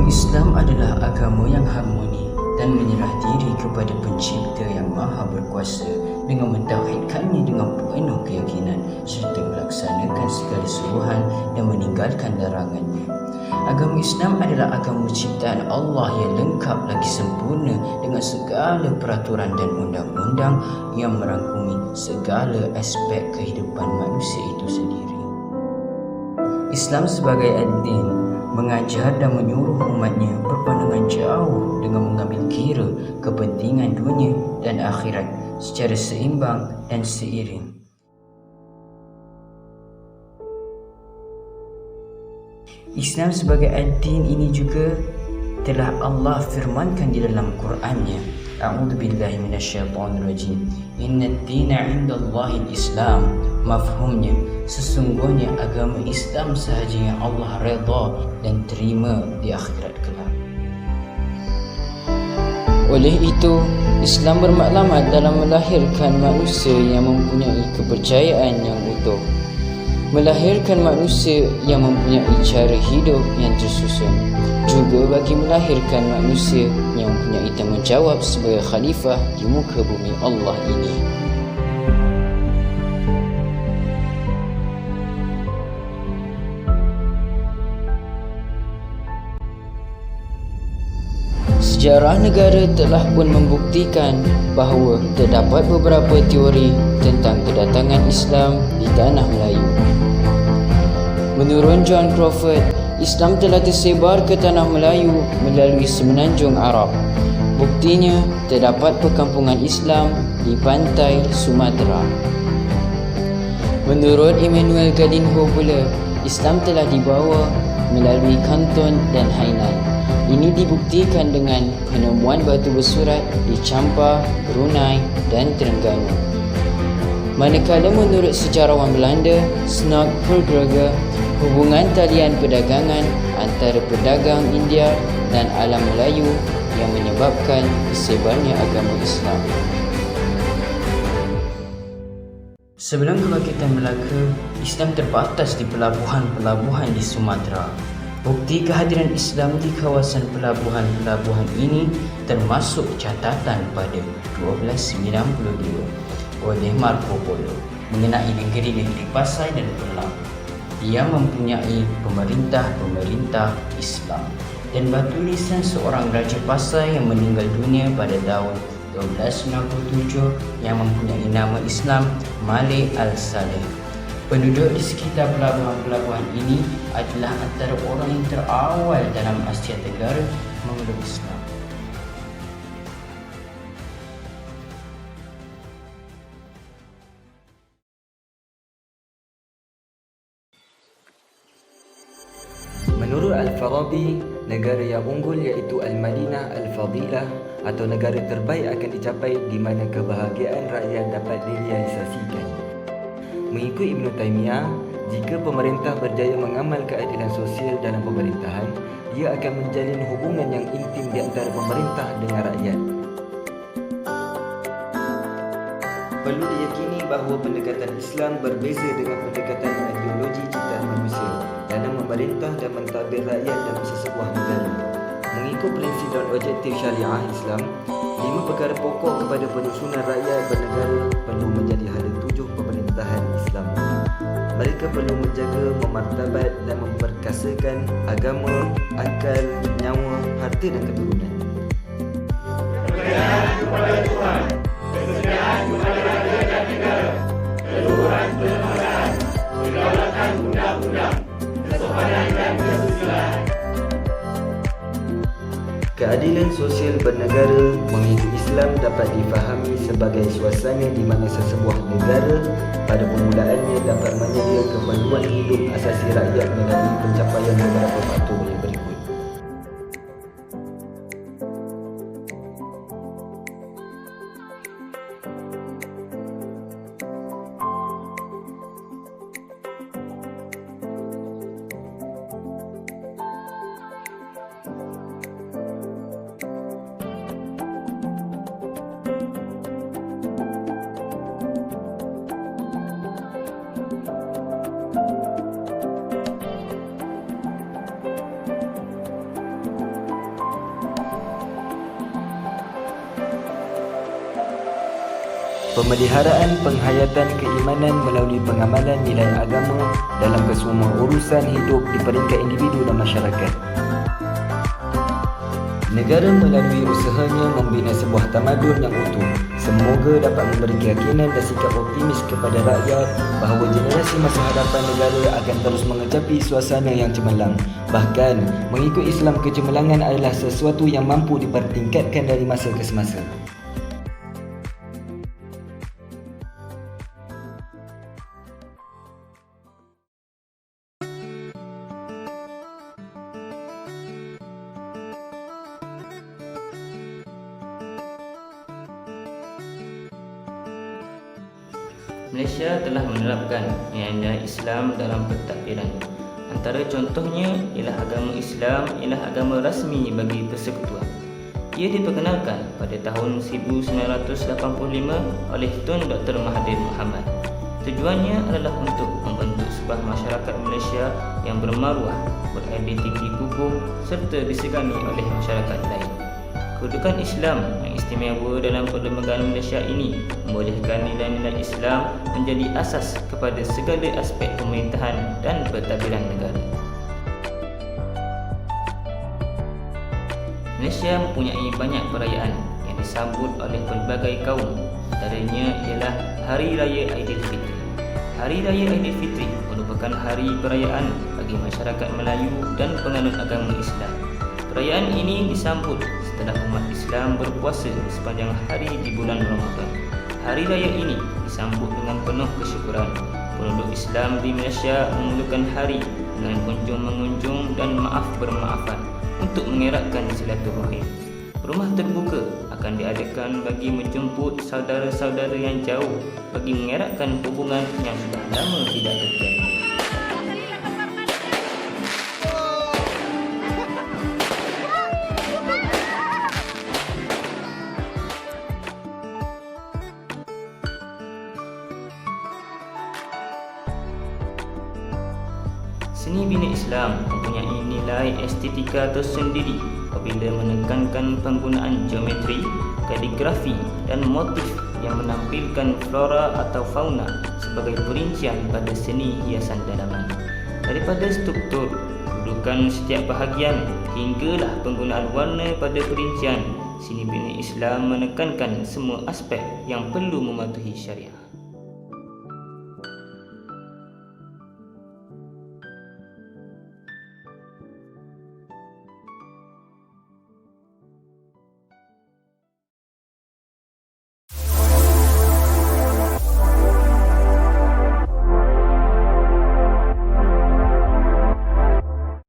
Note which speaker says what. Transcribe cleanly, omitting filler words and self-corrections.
Speaker 1: Agama Islam adalah agama yang harmoni dan menyerah diri kepada Pencipta yang Maha Berkuasa dengan mentauhidkannya dengan penuh keyakinan serta melaksanakan segala suruhan dan meninggalkan larangannya. Agama Islam adalah agama ciptaan Allah yang lengkap lagi sempurna dengan segala peraturan dan undang-undang yang merangkumi segala aspek kehidupan manusia itu sendiri. Islam sebagai ad-din mengajar dan menyuruh umatnya berpandangan jauh dengan mengambil kira kepentingan dunia dan akhirat secara seimbang dan seiring. Islam sebagai ad-din ini juga telah Allah firmankan di dalam Qurannya. A'udzubillahi minasyaitonirrajim. Innad dina 'indallahi al-Islam. Mafhumnya, sesungguhnya agama Islam sahaja yang Allah redha dan terima di akhirat kelak. Oleh itu, Islam bermaklumat dalam melahirkan manusia yang mempunyai kepercayaan yang utuh, melahirkan manusia yang mempunyai cara hidup yang tersusun, juga bagi melahirkan manusia yang mempunyai tanggungjawab sebagai khalifah di muka bumi Allah ini. Sejarah negara telah pun membuktikan bahawa terdapat beberapa teori tentang kedatangan Islam di tanah Melayu. Menurut John Crawford, Islam telah tersebar ke tanah Melayu melalui semenanjung Arab. Buktinya, terdapat perkampungan Islam di pantai Sumatera. Menurut Immanuel Galinho pula, Islam telah dibawa melalui Kanton dan Hainan. Ini dibuktikan dengan penemuan batu bersurat di Champa, Brunei dan Terengganu. Manakala menurut sejarawan Belanda, Snog Verbrugge, hubungan talian perdagangan antara pedagang India dan alam Melayu yang menyebabkan tersebarnya agama Islam. Sebelum kebangkitan Melaka, Islam terbatas di pelabuhan-pelabuhan di Sumatera. Bukti kehadiran Islam di kawasan pelabuhan-pelabuhan ini termasuk catatan pada 1292 oleh Marco Polo mengenai negeri-negeri Pasai dan Perlang. Ia mempunyai pemerintah Islam dan batu nisan seorang Raja Pasai yang meninggal dunia pada tahun 1297 yang mempunyai nama Islam, Malik Al-Saleh. Penduduk di sekitar pelabuhan-pelabuhan ini adalah antara orang yang terawal dalam Asia Tenggara memeluk Islam.
Speaker 2: Menurut Al-Farabi, negara yang unggul iaitu Al-Madinah Al-Fadilah atau negara terbaik akan dicapai di mana kebahagiaan rakyat dapat direalisasikan. Mengikut Ibn Taymiyah, jika pemerintah berjaya mengamal keadilan sosial dalam pemerintahan, ia akan menjalin hubungan yang intim di antara pemerintah dengan rakyat. Perlu diyakini bahawa pendekatan Islam berbeza dengan pendekatan ideologi ciptaan manusia dalam memerintah dan mentadbir rakyat dalam sesebuah negara. Mengikut prinsip dan objektif syariah Islam, 5 perkara pokok kepada penyusunan rakyat bernegara perlu menjadi hala tujuh pemerintahan Islam. Mereka perlu menjaga, memartabat dan memperkasakan agama, akal, nyawa, harta dan keturunan.
Speaker 3: Kepercayaan kepada Tuhan, kesetiaan kepada raja dan negara, keluhuran kelembagaan, kedaulatan undang-undang, kesopanan dan kesusilaan.
Speaker 2: Keadilan sosial bernegara mengikut Islam dapat difahami sebagai suasana di mana sesebuah negara pada permulaannya dapat menyedia keperluan hidup asasi rakyat melalui pencapaian beberapa faktor yang berikut. Pemeliharaan penghayatan keimanan melalui pengamalan nilai agama dalam kesemua urusan hidup di peringkat individu dan masyarakat. Negara melalui usahanya membina sebuah tamadun yang utuh. Semoga dapat memberi keyakinan dan sikap optimis kepada rakyat bahawa generasi masa hadapan negara akan terus mengecapi suasana yang cemerlang. Bahkan, mengikut Islam, kecemerlangan adalah sesuatu yang mampu dipertingkatkan dari masa ke semasa.
Speaker 1: Malaysia telah menerapkan nilai-nilai Islam dalam pentadbiran. Antara contohnya ialah agama Islam ialah agama rasmi bagi persekutuan. Ia diperkenalkan pada tahun 1985 oleh Tun Dr. Mahathir Mohamad. Tujuannya adalah untuk membentuk sebuah masyarakat Malaysia yang bermaruah, beridentiti kukuh serta disegani oleh masyarakat lain. Kedudukan Islam yang istimewa dalam perlembagaan Malaysia ini membolehkan nilai-nilai Islam menjadi asas kepada segala aspek pemerintahan dan pentadbiran negara. Malaysia mempunyai banyak perayaan yang disambut oleh pelbagai kaum. Antaranya ialah Hari Raya Aidilfitri. Hari Raya Aidilfitri merupakan hari perayaan bagi masyarakat Melayu dan penganut agama Islam. Perayaan ini disambut setelah umat Islam berpuasa sepanjang hari di bulan Ramadan. Hari raya ini disambut dengan penuh kesyukuran. Penduduk Islam di Malaysia memerlukan hari dengan kunjung-mengunjung dan maaf-bermaafan untuk mengeratkan silaturahim. Rumah terbuka akan diadakan bagi menjemput saudara-saudara yang jauh bagi mengeratkan hubungan yang sudah lama tidak terjadi. Seni bina Islam mempunyai nilai estetika tersendiri apabila menekankan penggunaan geometri, kaligrafi dan motif yang menampilkan flora atau fauna sebagai perincian pada seni hiasan dalaman. Daripada struktur, kedudukan setiap bahagian hinggalah penggunaan warna pada perincian, seni bina Islam menekankan semua aspek yang perlu mematuhi syariah.